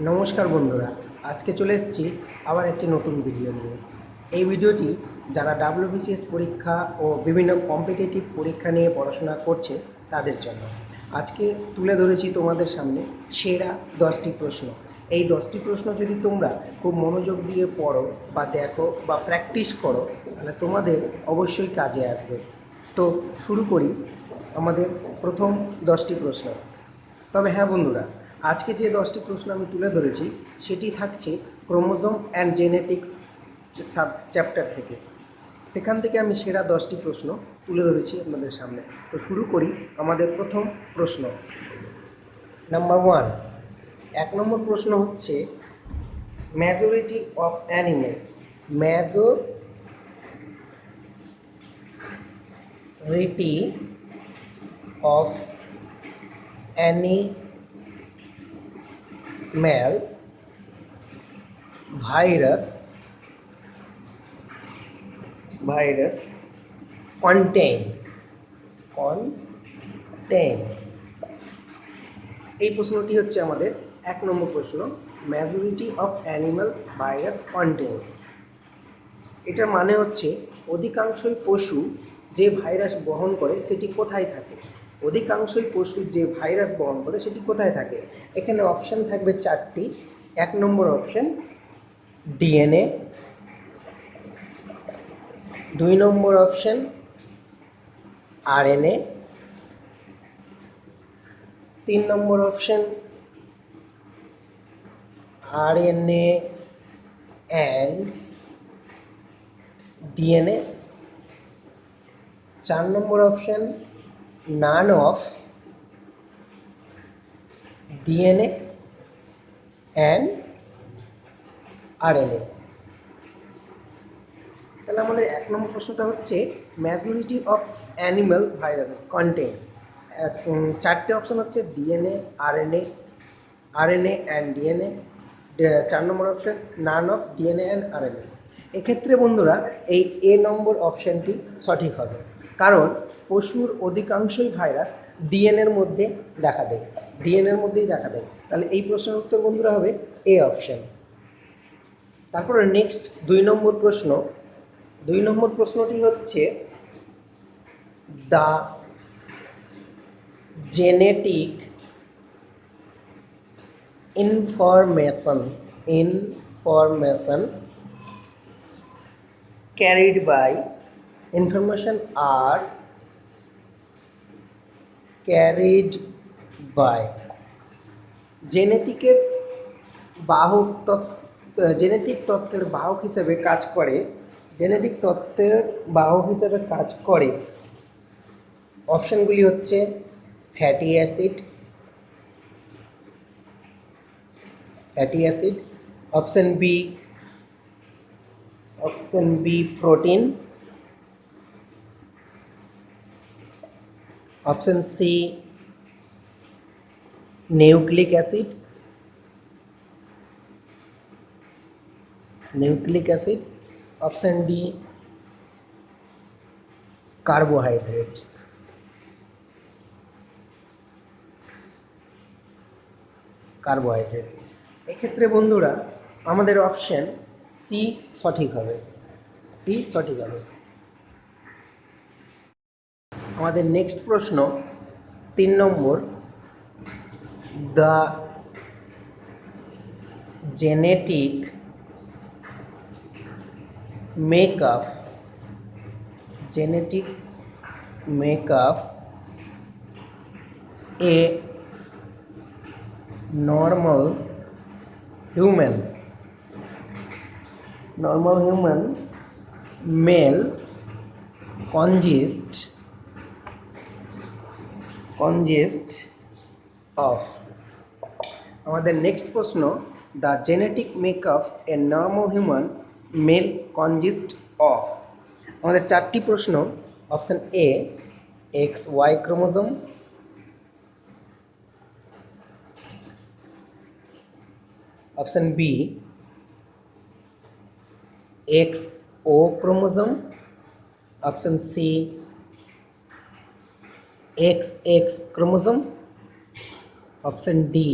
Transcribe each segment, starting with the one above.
নমস্কার বন্ধুরা, আজকে চলে এসেছি আবার একটি নতুন ভিডিও নিয়ে। এই ভিডিওটি যারা ডাব্লিউবিসিএস পরীক্ষা ও বিভিন্ন কম্পিটিটিভ পরীক্ষা নিয়ে পড়াশোনা করছে তাদের জন্য। আজকে তুলে ধরেছি তোমাদের সামনে সেরা 10টি প্রশ্ন। এই 10টি প্রশ্ন যদি তোমরা খুব মনোযোগ দিয়ে পড়ো বা দেখো বা প্র্যাকটিস করো, তাহলে তোমাদের অবশ্যই কাজে আসবে। তো শুরু করি আমাদের প্রথম 10টি প্রশ্ন। তবে হ্যাঁ বন্ধুরা, আজকে যে 10টি প্রশ্ন আমি তুলে ধরেছি সেটি থাকছে ক্রোমোজোম অ্যান্ড জেনেটিক্স চ্যাপ্টার থেকে। সেখান থেকে আমি সেরা 10টি প্রশ্ন তুলে ধরেছি আপনাদের সামনে। তো শুরু করি আমাদের প্রথম প্রশ্ন। নাম্বার 1, 1 নম্বর প্রশ্ন হচ্ছে majority of animal, majority of animal virus contain এই প্রশ্নটি হচ্ছে আমাদের 1 নম্বর প্রশ্ন, majority of animal virus contain. এটার মানে হচ্ছে অধিকাংশই পশু যে ভাইরাস বহন করে সেটি কোথায় থাকে। অধিকাংশই পশু যে ভাইরাস বহন করে সেটি কোথায় থাকে। এখানে অপশান থাকবে 4টি। 1 নম্বর অপশান ডিএনএ, 2 নম্বর অপশান আরএনএ, 3 নম্বর অপশান আরএনএ অ্যান্ড ডিএনএ, 4 নম্বর option none of DNA and RNA. তাহলে আমাদের 1 নম্বর প্রশ্নটা হচ্ছে majority of animal viruses contain. 4টে অপশন হচ্ছে ডিএনএ, আরএনএ অ্যান্ড ডিএনএ। 4 নম্বর option none of DNA and RNA. এক্ষেত্রে বন্ধুরা এই এ নম্বর অপশানটি সঠিক হবে, কারণ পশুর অধিকাংশই ভাইরাস ডিএনএর মধ্যে দেখা দেয়, তাহলে এই প্রশ্নের উত্তর বন্ধুরা হবে এ অপশান। তারপরে নেক্সট 2 নম্বর প্রশ্ন। 2 নম্বর প্রশ্নটি হচ্ছে the genetic information carried by জেনেটিকের বাহক জেনেটিক তত্ত্বের বাহক হিসেবে কাজ করে অপশানগুলি হচ্ছে fatty acid, option B protein, option C nucleic acid, option D carbohydrate. এক্ষেত্রে বন্ধুরা আমাদের অপশান সি সঠিক হবে। আমাদের নেক্সট প্রশ্ন 3 নম্বর, the genetic makeup a normal human male consists of। আমাদের নেক্সট প্রশ্ন, the genetic makeup a normal human male consist of. আমাদের 4টি প্রশ্ন। Option A XY chromosome, option B XO chromosome, option C XX chromosome, option D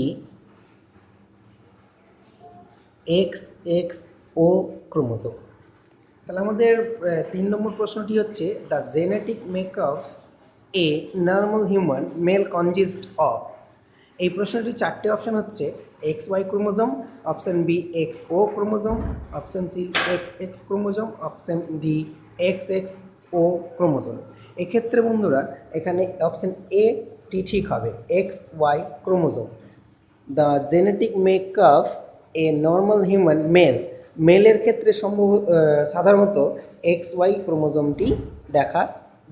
X X O chromosome. তাহলে আমাদের 3 নম্বর প্রশ্নটি হচ্ছে the genetic makeup a normal human male consist of. এই প্রশ্নটির 4টে অপশান হচ্ছে X Y chromosome, option B X O chromosome, option C X X chromosome, option D X X O chromosome. এক্ষেত্রে বন্ধুরা এখানে অপশান এ টি ঠিক হবে, X Y chromosome. The genetic makeup a normal human মেলের ক্ষেত্রে সাধারণত এক্স ওয়াই ক্রোমোজোমটি দেখা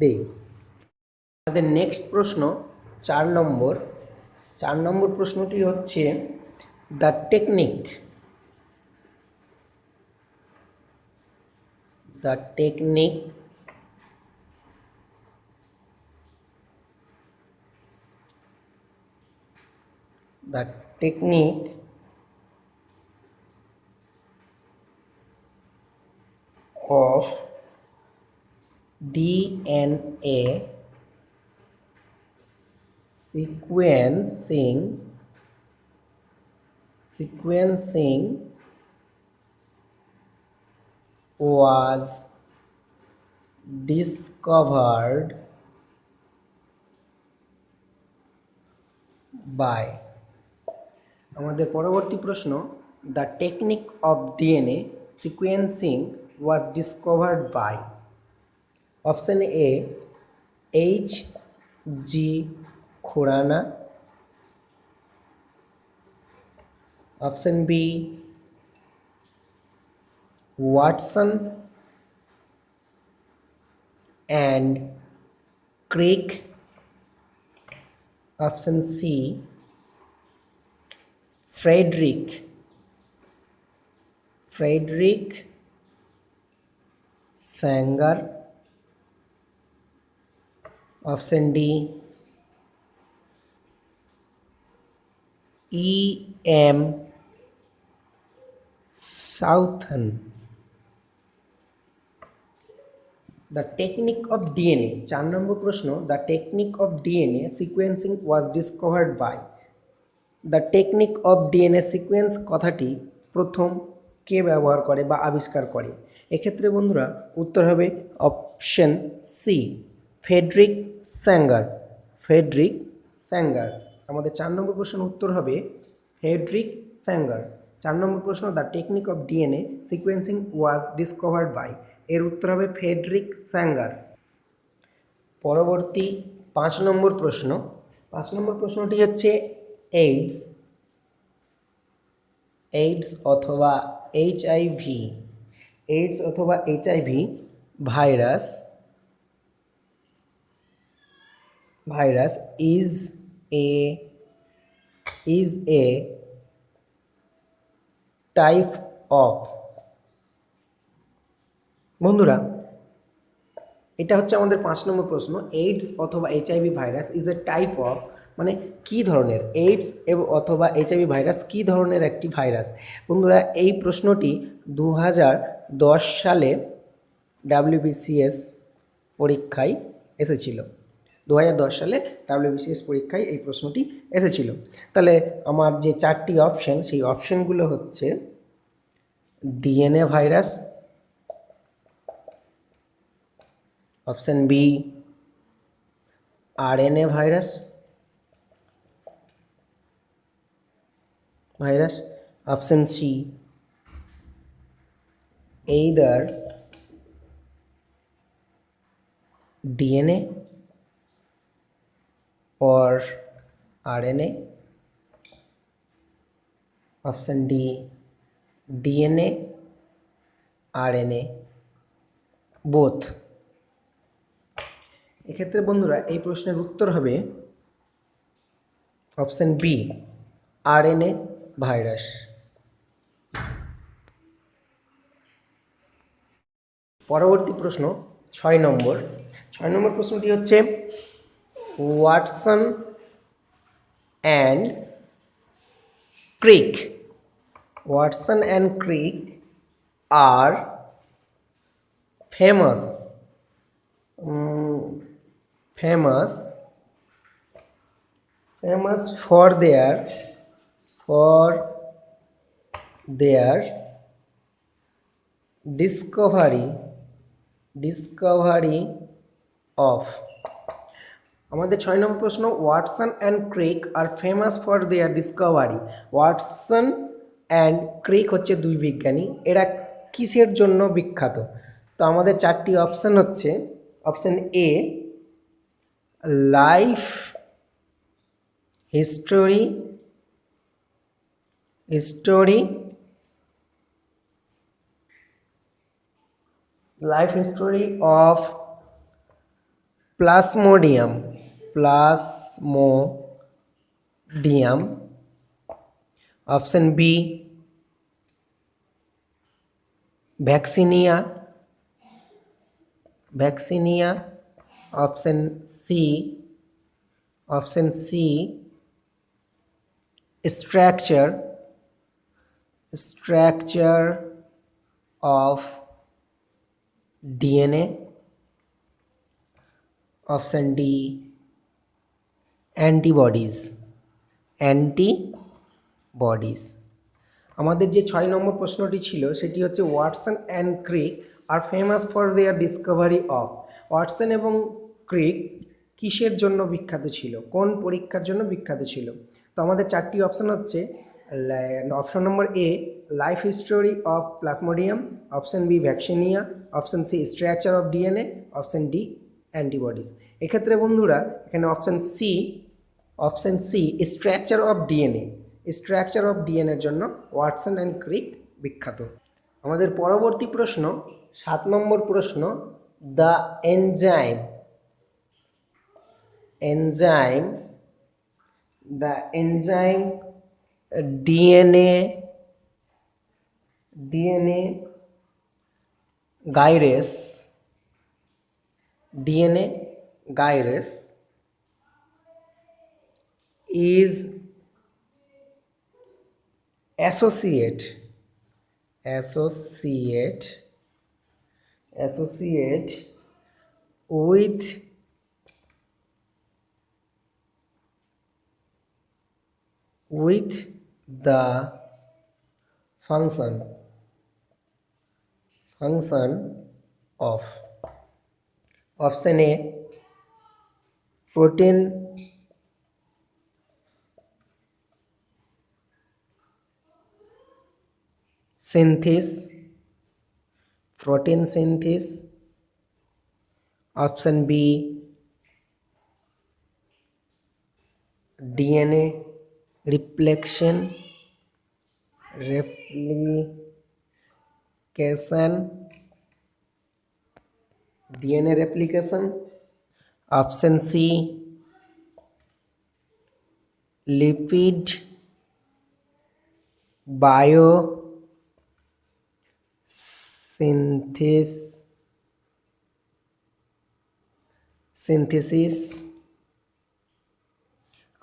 দেয়। আমাদের নেক্সট প্রশ্ন 4 নম্বর প্রশ্নটি হচ্ছে the technique of DNA sequencing was discovered by। আমাদের পরবর্তী প্রশ্ন the technique of DNA sequencing was discovered by. Option A H G Khurana, option B Watson and Crick, option C Frederick Sanger, option D E M Southern. The technique of DNA 4 নম্বর প্রশ্ন the technique of DNA sequencing was discovered by. The technique of DNA sequence কথাটি প্রথম কে ব্যবহার করে বা আবিষ্কার করে? এক্ষেত্রে বন্ধুরা উত্তর হবে অপশন সি ফ্রেডরিক স্যাঙ্গার। আমাদের 4 নম্বর প্রশ্নের উত্তর হবে ফ্রেডরিক স্যাঙ্গার। 4 নম্বর প্রশ্ন the technique of DNA sequencing was discovered by, এর উত্তর হবে ফ্রেডরিক স্যাঙ্গার। পরবর্তী 5 নম্বর প্রশ্ন। 5 নম্বর প্রশ্নটি হচ্ছে এইডস অথবা HIV virus is a type of. বন্ধুরা এটা হচ্ছে আমাদের 5 নম্বর প্রশ্ন, এইডস অথবা HIV virus is a type of, মানে কী ধরনের, এইডস অথবা এইচআইভি ভাইরাস কী ধরনের একটি ভাইরাস? বন্ধুরা এই প্রশ্নটি 2010 সালে ডাব্লিউবিসিএস পরীক্ষায় এসেছিল। 2010 সালে ডাব্লিউবিসিএস পরীক্ষায় এই প্রশ্নটি এসেছিল। তাহলে আমার যে 4টি অপশান, সেই অপশানগুলো হচ্ছে DNA virus, option B RNA virus, option C either DNA or RNA, option D DNA RNA both. এক্ষেত্রে বন্ধুরা এই প্রশ্নের উত্তর হবে অপশান বি আরএনএ ভাইরাস। পরবর্তী প্রশ্ন 6 নম্বর প্রশ্নটি হচ্ছে Watson and Crick are famous for their discovery of। আমাদের 6 নম্বর প্রশ্ন, Watson and Crick are famous for their discovery. Watson and Crick হচ্ছে দুই বিজ্ঞানী, এরা কিসের জন্য বিখ্যাত? তো আমাদের 4টি অপশান হচ্ছে, option A life history of Plasmodium. Option B vaccinia. Option C structure of DNA. Option D antibodies. আমাদের যে 6 নম্বর প্রশ্নটি ছিল সেটি হচ্ছে Watson and Crick are famous for their discovery of. Watson এবং ক্রিক কিসের জন্য বিখ্যাত ছিল, কোন পরীক্ষার জন্য বিখ্যাত ছিল? তো আমাদের 4টি অপশান হচ্ছে, option number A life history of Plasmodium, option B vaccinia, option C structure of DNA, option D antibodies. এক্ষেত্রে বন্ধুরা এখানে অপশন সি স্ট্রাকচার অফ ডিএনএর জন্য ওয়াটসন অ্যান্ড ক্রিক বিখ্যাত। আমাদের পরবর্তী প্রশ্ন 7 নম্বর প্রশ্ন, the enzyme DNA gyrase is associate with the function of। option A protein synthesis, option B DNA replication, option C lipid biosynthesis,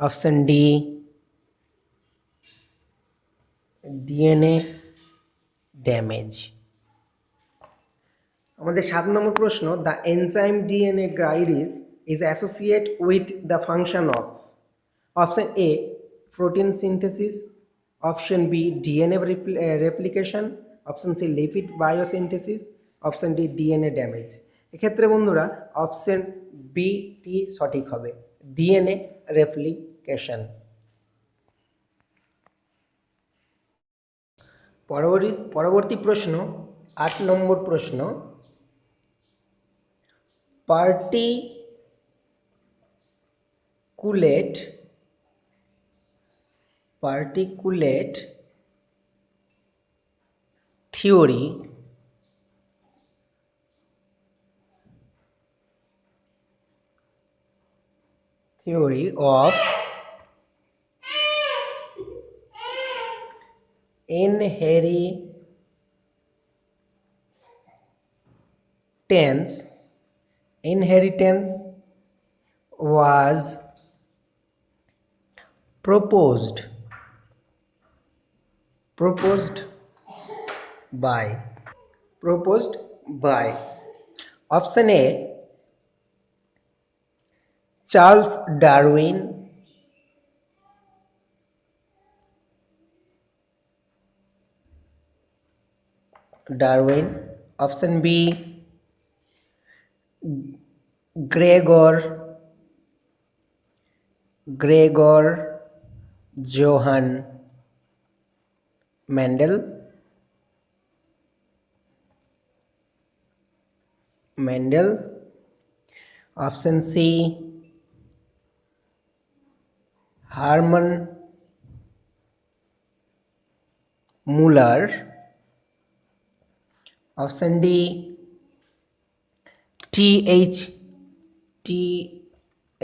option D DNA damage। আমাদের 7 নম্বর প্রশ্ন, the enzyme DNA gyrase is associate with the function of. Option A protein synthesis, option B DNA replication, option C lipid biosynthesis, option D DNA damage. এক্ষেত্রে বন্ধুরা option বিটি সঠিক হবে, DNA replication. পরবর্তী প্রশ্ন 8 নম্বর প্রশ্ন, particulate theory of inheritance was proposed by option A Charles Darwin, Darwin. Option B Gregor Johann Mendel. Option C Hermann Muller. Option D T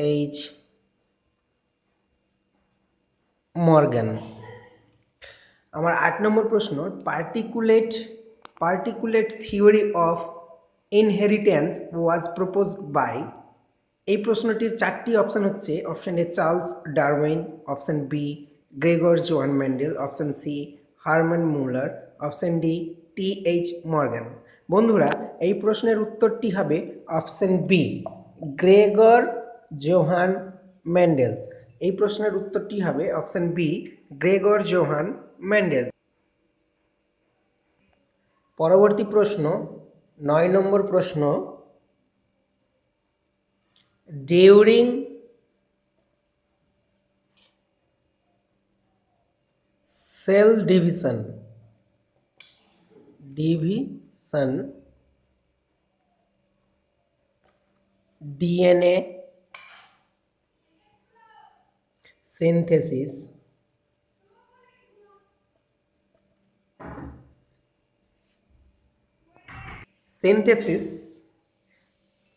H Morgan. আমার 8 নম্বর প্রশ্ন, particulate theory of inheritance was proposed by. এই প্রশ্নটির 4টি অপশান হচ্ছে option A Charles Darwin, option B Gregor Johann Mendel, option C Hermann Muller, option D T H. Morgan. বন্ধুরা, এই প্রশ্নের উত্তরটি হবে option B Gregor Johann Mendel. এই প্রশ্নের উত্তরটি হবে option B Gregor Johann Mendel. পরবর্তী প্রশ্ন 9 নম্বর প্রশ্ন, during cell division DNA synthesis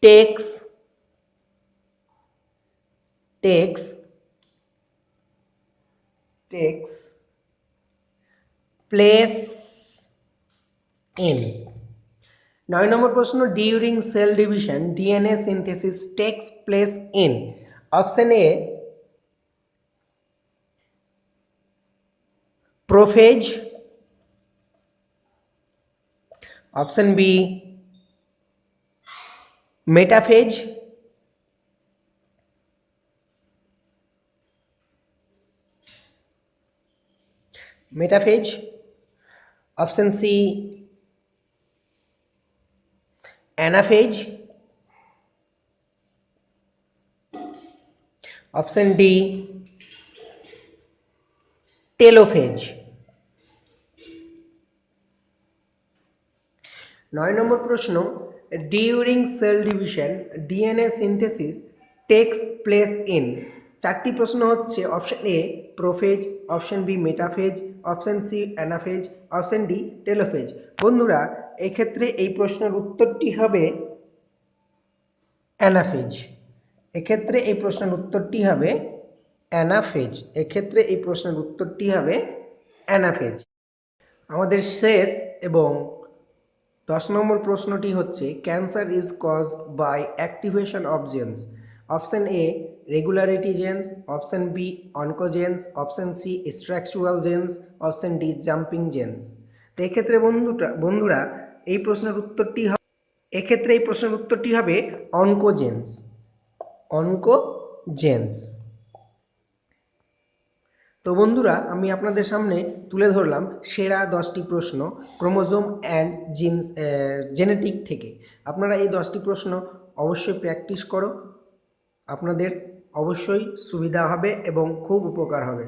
takes place in। 9 নম্বর প্রশ্ন, during cell division DNA synthesis takes place in. Option A prophase, option B metaphase, option C anaphase, option D telophase. 9 নম্বর প্রশ্ন, during cell division DNA synthesis takes place in. 4টি প্রশ্ন হচ্ছে option A prophase, option B metaphase, option C anaphase, option D telophase. বন্ধুরা, এক্ষেত্রে এই প্রশ্নের উত্তরটি হবে অ্যানাফেজ। আমাদের শেষ এবং 10 নম্বর প্রশ্নটি হচ্ছে, cancer is caused by activation of genes. Option A regularity genes, option B oncogenes, option C structural genes, option D jumping genes. তো এক্ষেত্রে বন্ধুরা এই প্রশ্নের উত্তরটি হবে অনকোজেন্স। তো বন্ধুরা, আমি আপনাদের সামনে তুলে ধরলাম সেরা 10টি প্রশ্ন ক্রোমোজোম অ্যান্ড জেনেটিক থেকে। আপনারা এই 10টি প্রশ্ন অবশ্যই প্র্যাকটিস করো, আপনাদের অবশ্যই সুবিধা হবে এবং খুব উপকার হবে।